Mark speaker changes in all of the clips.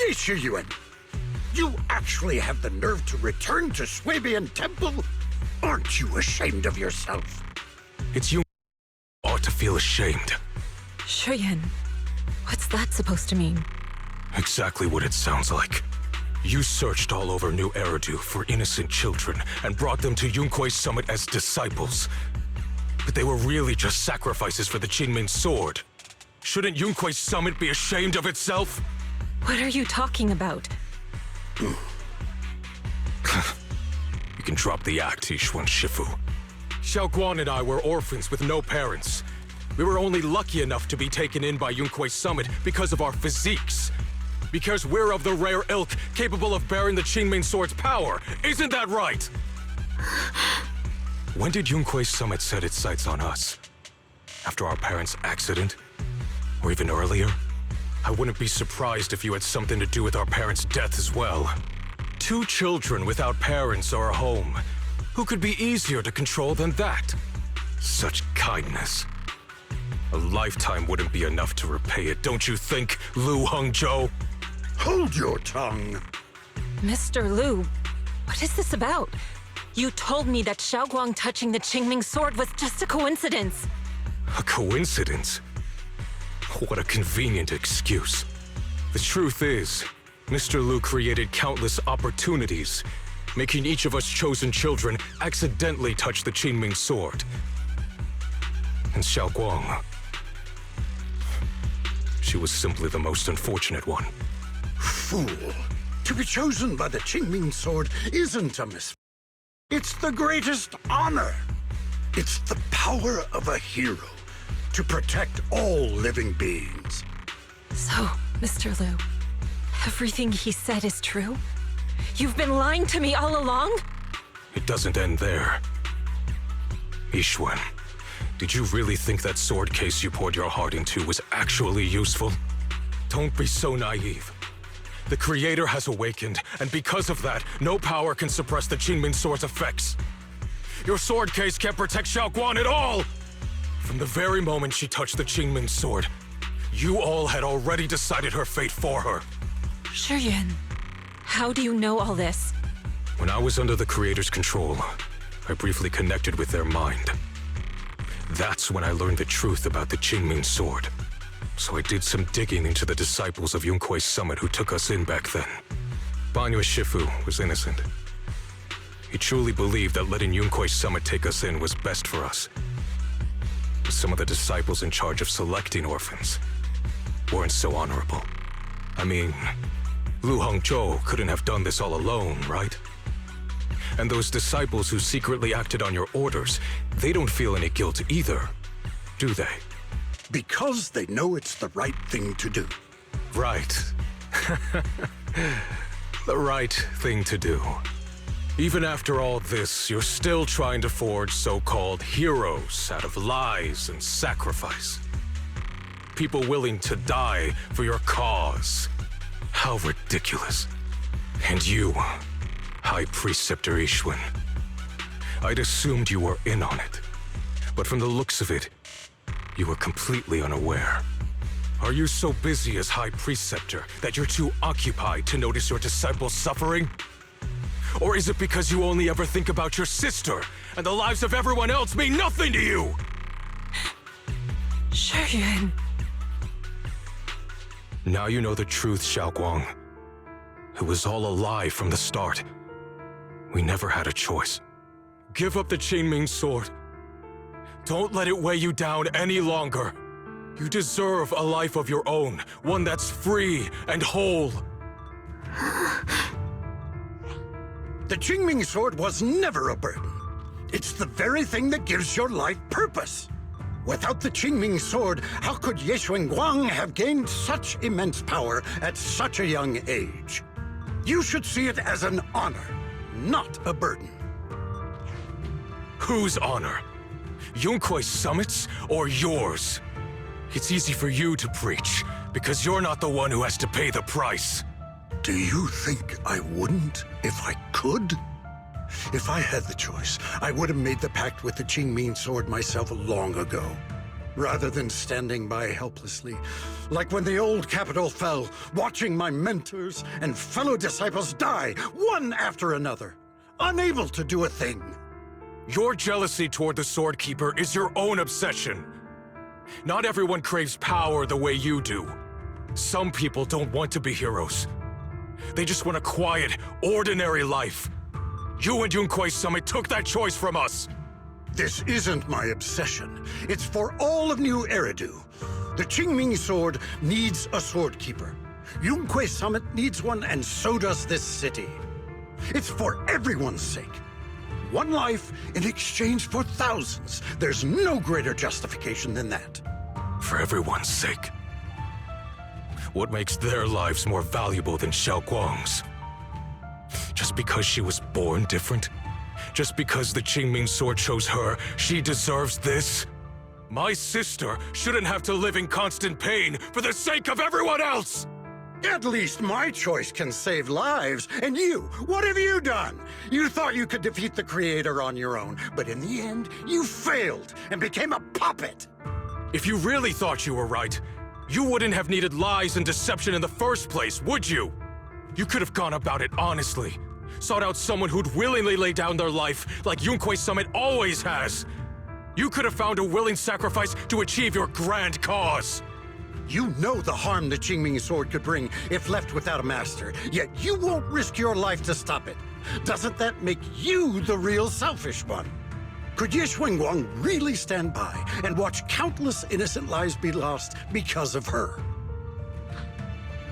Speaker 1: Yishiyuan, you actually have the nerve to return to Swabian Temple? Aren't you ashamed of yourself?
Speaker 2: It's you ought to feel ashamed.
Speaker 3: Shuyan, what's that supposed to mean?
Speaker 2: Exactly what it sounds like. You searched all over New Eridu for innocent children and brought them to Yunkuei Summit as disciples. But they were really just sacrifices for the Qingming sword. Shouldn't Yunkuei Summit be ashamed of itself?
Speaker 3: What are you talking about?
Speaker 2: You can drop the act, Yishuan Shifu. Xiaoguan and I were orphans with no parents. We were only lucky enough to be taken in by Yunkuei Summit because of our physiques. Because we're of the rare ilk capable of bearing the Qingming sword's power. Isn't that right? When did Yunkuei Summit set its sights on us? After our parents' accident? Or even earlier? I wouldn't be surprised if you had something to do with our parents' death as well. 2 children without parents or a home. Who could be easier to control than that? Such kindness. A lifetime wouldn't be enough to repay it, don't you think, Lu Hongzhou?
Speaker 1: Hold your tongue.
Speaker 3: Mr. Liu, what is this about? You told me that Xiaoguang touching the Qingming sword was just a coincidence.
Speaker 2: A coincidence? What a convenient excuse. The truth is, Mr. Liu created countless opportunities, making each of us chosen children accidentally touch the Qingming sword. And Xiaoguang, she was simply the most unfortunate one.
Speaker 1: Fool. To be chosen by the Qingming sword isn't a misfortune. It's the greatest honor. It's the power of a hero to protect all living beings.
Speaker 3: So, Mr. Liu, everything he said is true? You've been lying to me all along?
Speaker 2: It doesn't end there. Yishuan, did you really think that sword case you poured your heart into was actually useful? Don't be so naive. The Creator has awakened, and because of that, no power can suppress the Qingming sword's effects. Your sword case can't protect Xiaoguan at all! From the very moment she touched the Qingming sword, you all had already decided her fate for her.
Speaker 3: Shuyan, how do you know all this?
Speaker 2: When I was under the Creator's control, I briefly connected with their mind. That's when I learned the truth about the Qingming sword. So I did some digging into the disciples of Yunkuei Summit who took us in back then. Banyue Shifu was innocent. He truly believed that letting Yunkuei Summit take us in was best for us. But some of the disciples in charge of selecting orphans weren't so honorable. I mean, Lu Hongzhou couldn't have done this all alone, right? And those disciples who secretly acted on your orders, they don't feel any guilt either, do they?
Speaker 1: Because they know it's the right thing to do.
Speaker 2: Right. The right thing to do. Even after all this, you're still trying to forge so-called heroes out of lies and sacrifice. People willing to die for your cause. How ridiculous. And you, High Preceptor Yishuan. I'd assumed you were in on it. But from the looks of it, you were completely unaware. Are you so busy as High Preceptor that you're too occupied to notice your disciples suffering? Or is it because you only ever think about your sister, and the lives of everyone else mean nothing to you?
Speaker 3: Shuyan.
Speaker 2: Now you know the truth, Xiaoguang. It was all a lie from the start. We never had a choice. Give up the Qingming sword. Don't let it weigh you down any longer. You deserve a life of your own, one that's free and whole.
Speaker 1: The Qingming sword was never a burden. It's the very thing that gives your life purpose. Without the Qingming sword, how could Yishuan Guang have gained such immense power at such a young age? You should see it as an honor, not a burden.
Speaker 2: Whose honor? Yunkuei Summit's or yours? It's easy for you to preach, because you're not the one who has to pay the price.
Speaker 1: Do you think I wouldn't if I could? If I had the choice, I would have made the pact with the Qingming sword myself long ago. rather than standing by helplessly, like when the old capital fell, watching my mentors and fellow disciples die, one after another, unable to do a thing.
Speaker 2: Your jealousy toward the Sword Keeper is your own obsession. Not everyone craves power the way you do. Some people don't want to be heroes. They just want a quiet, ordinary life. You and Yunquei Summit took that choice from us!
Speaker 1: This isn't my obsession. It's for all of New Eridu. The Qingming sword needs a sword keeper. Yunquei Summit needs one, and so does this city. It's for everyone's sake. One life in exchange for thousands. There's no greater justification than that.
Speaker 2: For everyone's sake. What makes their lives more valuable than Xiao Guang's? Just because she was born different? Just because the Qingming sword chose her, she deserves this? My sister shouldn't have to live in constant pain for the sake of everyone else!
Speaker 1: At least my choice can save lives. And you, what have you done? You thought you could defeat the Creator on your own, but in the end, you failed and became a puppet.
Speaker 2: If you really thought you were right, you wouldn't have needed lies and deception in the first place, would you? You could have gone about it honestly. Sought out someone who'd willingly lay down their life like Yunquei Summit always has. You could have found a willing sacrifice to achieve your grand cause.
Speaker 1: You know the harm the Qingming sword could bring if left without a master, yet you won't risk your life to stop it. Doesn't that make you the real selfish one? Could Ye Guang really stand by and watch countless innocent lives be lost because of her?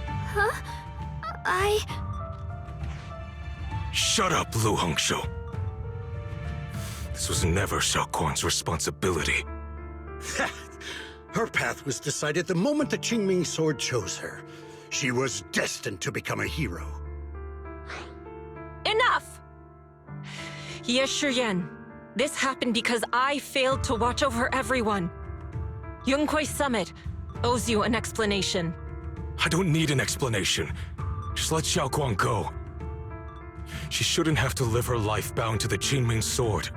Speaker 4: Huh?
Speaker 2: Shut up, Lu Hongshou. This was never Xiao Guang's responsibility.
Speaker 1: Her path was decided the moment the Qingming sword chose her. She was destined to become a hero.
Speaker 3: Enough! Ye Shiyan, this happened because I failed to watch over everyone. Yunquei Summit owes you an explanation.
Speaker 2: I don't need an explanation. Just let Xiao Guang go. She shouldn't have to live her life bound to the Qingming sword.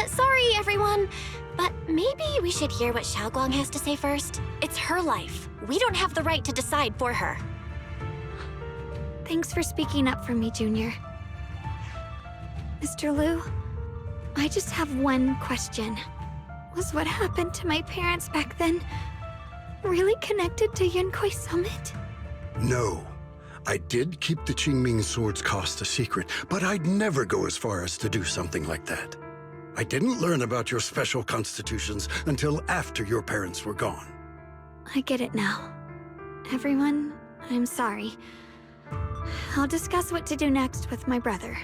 Speaker 4: Sorry, everyone. But maybe we should hear what Xiao Guang has to say first. It's her life. We don't have the right to decide for her.
Speaker 5: Thanks for speaking up for me, Junior. Mr. Liu, I just have one question. Was what happened to my parents back then really connected to Yunquei Summit?
Speaker 1: No. I did keep the Qingming sword's cost a secret, but I'd never go as far as to do something like that. I didn't learn about your special constitutions until after your parents were gone.
Speaker 5: I get it now. Everyone, I'm sorry. I'll discuss what to do next with my brother.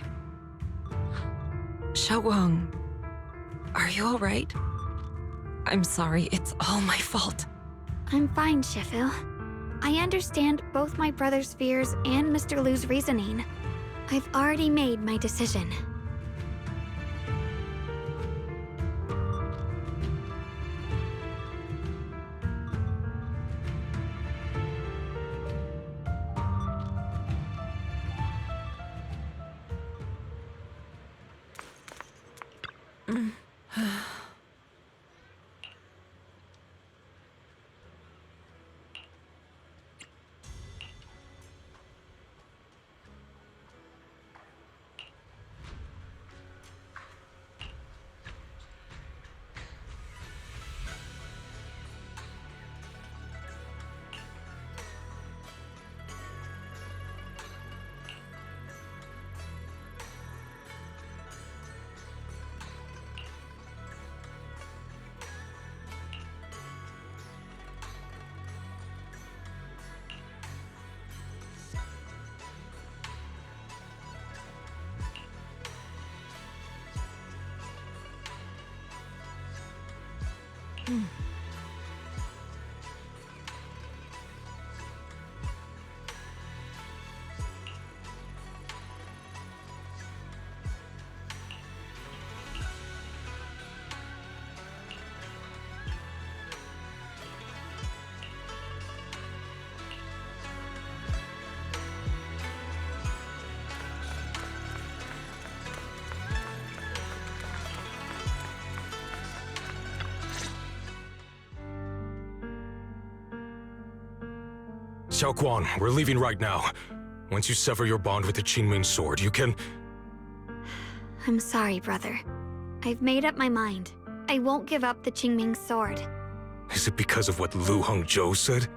Speaker 3: Xiao Guang, are you all right? I'm sorry, it's all my fault.
Speaker 5: I'm fine, Shifu. I understand both my brother's fears and Mr. Liu's reasoning. I've already made my decision.
Speaker 2: Xiaoguang, we're leaving right now. Once you sever your bond with the Qingming sword, you can...
Speaker 5: I'm sorry, brother. I've made up my mind. I won't give up the Qingming sword.
Speaker 2: Is it because of what Lu Hongzhou said?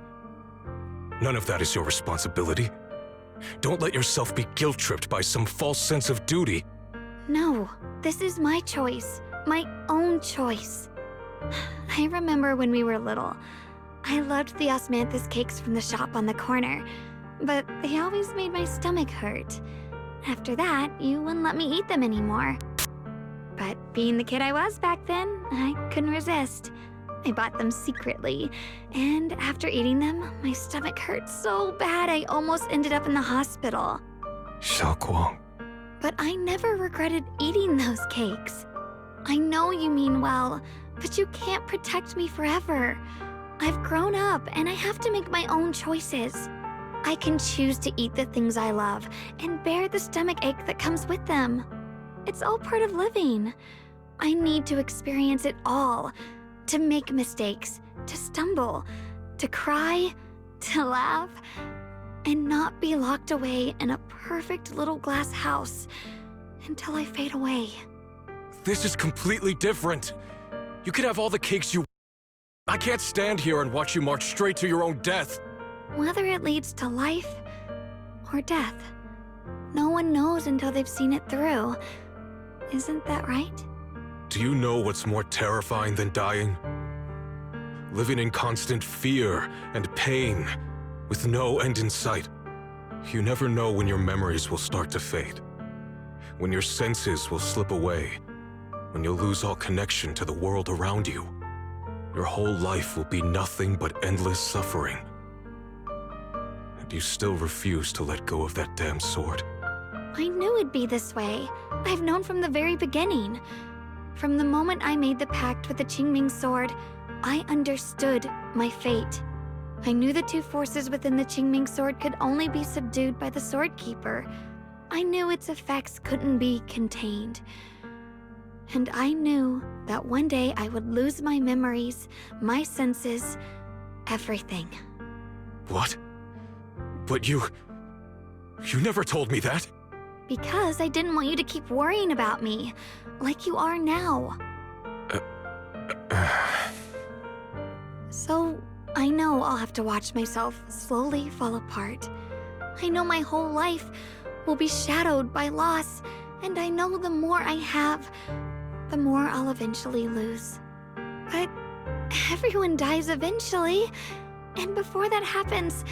Speaker 2: None of that is your responsibility. Don't let yourself be guilt-tripped by some false sense of duty.
Speaker 5: No, this is my choice. My own choice. I remember when we were little. I loved the osmanthus cakes from the shop on the corner, but they always made my stomach hurt. After that, you wouldn't let me eat them anymore. But being the kid I was back then, I couldn't resist. I bought them secretly, and after eating them, my stomach hurt so bad I almost ended up in the hospital.
Speaker 2: Xiaoguang.
Speaker 5: But I never regretted eating those cakes. I know you mean well, but you can't protect me forever. I've grown up, and I have to make my own choices. I can choose to eat the things I love, and bear the stomach ache that comes with them. It's all part of living. I need to experience it all. To make mistakes, to stumble, to cry, to laugh, and not be locked away in a perfect little glass house until I fade away.
Speaker 2: This is completely different. You can have all the cakes you... I can't stand here and watch you march straight to your own death.
Speaker 5: Whether it leads to life or death, no one knows until they've seen it through. Isn't that right?
Speaker 2: Do you know what's more terrifying than dying? Living in constant fear and pain, with no end in sight. You never know when your memories will start to fade. When your senses will slip away. When you'll lose all connection to the world around you. Your whole life will be nothing but endless suffering. And you still refuse to let go of that damn sword.
Speaker 5: I knew it'd be this way. I've known from the very beginning. From the moment I made the pact with the Qingming sword, I understood my fate. I knew the two forces within the Qingming sword could only be subdued by the Sword Keeper. I knew its effects couldn't be contained. And I knew that one day I would lose my memories, my senses, everything.
Speaker 2: What? But you never told me that.
Speaker 5: Because I didn't want you to keep worrying about me, like you are now. So, I know I'll have to watch myself slowly fall apart. I know my whole life will be shadowed by loss, and I know the more I have, the more I'll eventually lose. But everyone dies eventually, and before that happens,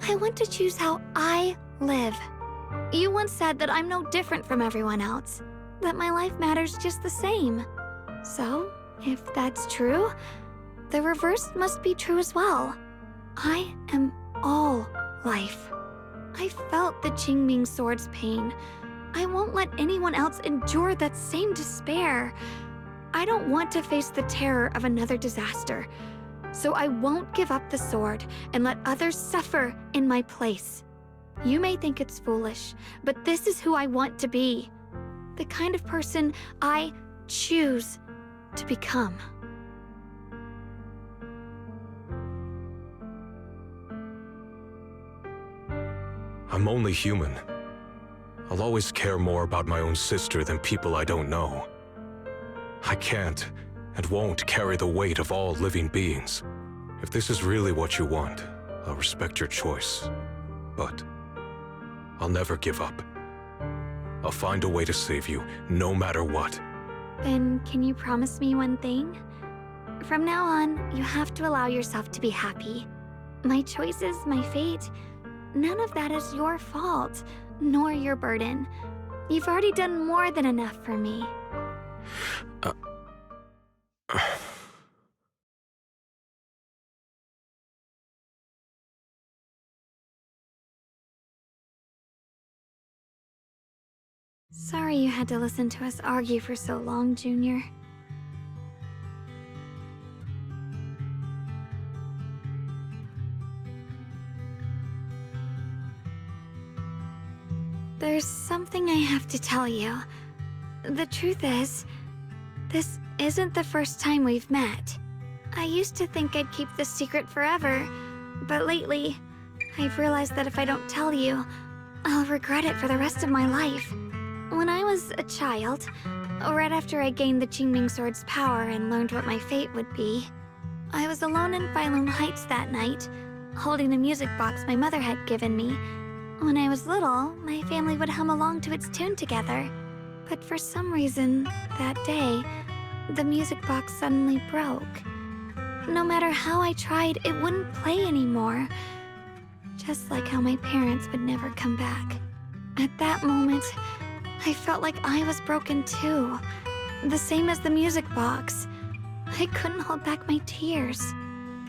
Speaker 5: I want to choose how I live. You once said that I'm no different from everyone else, that my life matters just the same. So, if that's true, the reverse must be true as well. I am all life. I felt the Qingming sword's pain. I won't let anyone else endure that same despair. I don't want to face the terror of another disaster. So I won't give up the sword and let others suffer in my place. You may think it's foolish, but this is who I want to be. The kind of person I choose to become.
Speaker 2: I'm only human. I'll always care more about my own sister than people I don't know. I can't and won't carry the weight of all living beings. If this is really what you want, I'll respect your choice. But I'll never give up. I'll find a way to save you, no matter what.
Speaker 5: Then can you promise me one thing? From now on, you have to allow yourself to be happy. My choices, my fate, none of that is your fault, nor your burden. You've already done more than enough for me. Sorry you had to listen to us argue for so long, Junior. There's something I have to tell you. The truth is, this isn't the first time we've met. I used to think I'd keep this secret forever, but lately, I've realized that if I don't tell you, I'll regret it for the rest of my life. When I was a child, right after I gained the Qingming sword's power and learned what my fate would be, I was alone in Phylum Heights that night, holding the music box my mother had given me. When I was little, my family would hum along to its tune together. But for some reason, that day, the music box suddenly broke. No matter how I tried, it wouldn't play anymore. Just like how my parents would never come back. At that moment, I felt like I was broken too. The same as the music box. I couldn't hold back my tears.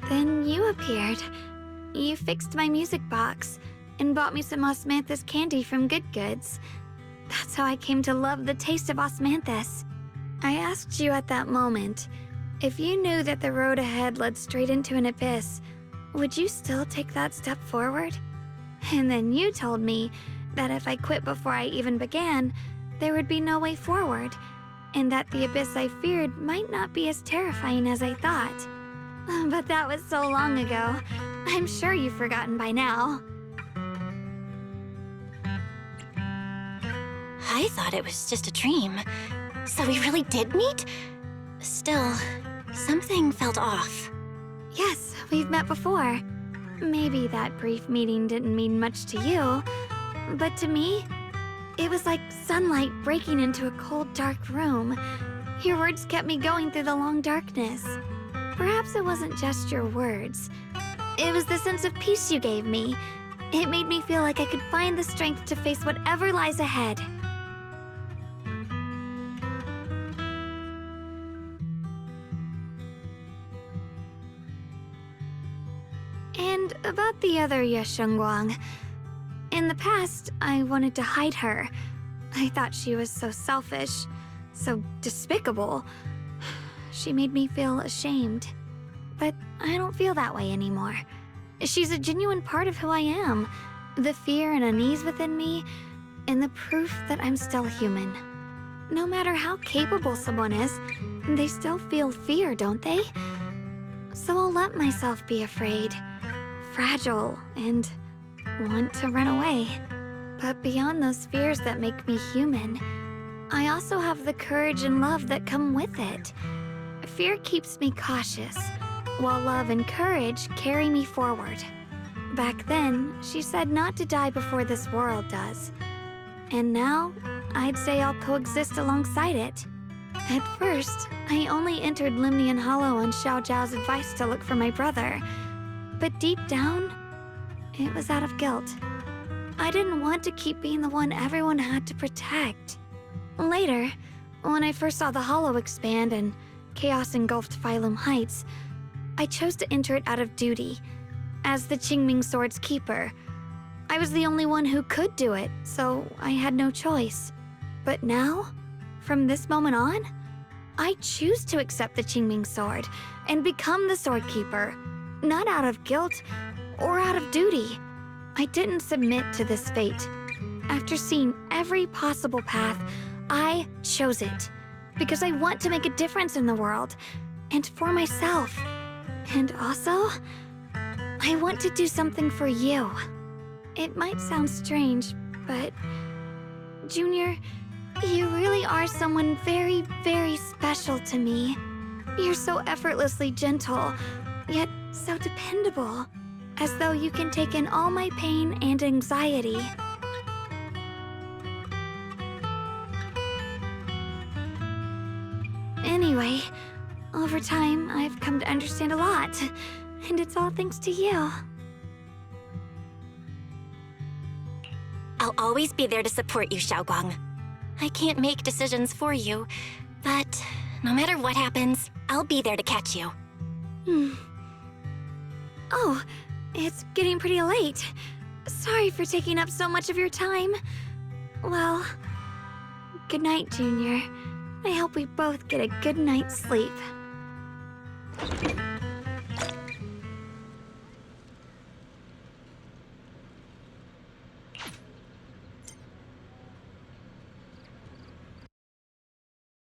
Speaker 5: Then you appeared. You fixed my music box and bought me some osmanthus candy from Good Goods. That's how I came to love the taste of osmanthus. I asked you at that moment, if you knew that the road ahead led straight into an abyss, would you still take that step forward? And then you told me that if I quit before I even began, there would be no way forward, and that the abyss I feared might not be as terrifying as I thought. But that was so long ago. I'm sure you've forgotten by now.
Speaker 4: I thought it was just a dream. So we really did meet? Still, something felt off.
Speaker 5: Yes, we've met before. Maybe that brief meeting didn't mean much to you, but to me, it was like sunlight breaking into a cold, dark room. Your words kept me going through the long darkness. Perhaps it wasn't just your words. It was the sense of peace you gave me. It made me feel like I could find the strength to face whatever lies ahead. And about the other Yeshengguang. In the past, I wanted to hide her. I thought she was so selfish, so despicable. She made me feel ashamed. But I don't feel that way anymore. She's a genuine part of who I am. The fear and unease within me, and the proof that I'm still human. No matter how capable someone is, they still feel fear, don't they? So I'll let myself be afraid, fragile, and want to run away. But beyond those fears that make me human, I also have the courage and love that come with it. Fear keeps me cautious, while love and courage carry me forward. Back then, she said not to die before this world does. And now, I'd say I'll coexist alongside it. At first, I only entered Limnian Hollow on Xiao Zhao's advice to look for my brother. But deep down, it was out of guilt. I didn't want to keep being the one everyone had to protect. Later, when I first saw the Hollow expand and chaos engulfed Phylum Heights, I chose to enter it out of duty. As the Qingming sword's keeper, I was the only one who could do it, so I had no choice. But now, from this moment on, I choose to accept the Qingming sword and become the sword keeper, not out of guilt or out of duty. I didn't submit to this fate. After seeing every possible path, I chose it because I want to make a difference in the world and for myself. And also, I want to do something for you. It might sound strange, but Junior, you really are someone very, very special to me. You're so effortlessly gentle, yet so dependable, as though you can take in all my pain and anxiety. Anyway, over time, I've come to understand a lot, and it's all thanks to you.
Speaker 4: I'll always be there to support you, Xiaoguang. I can't make decisions for you, but no matter what happens, I'll be there to catch you.
Speaker 5: Oh, it's getting pretty late. Sorry for taking up so much of your time. Well, good night, Junior. I hope we both get a good night's sleep.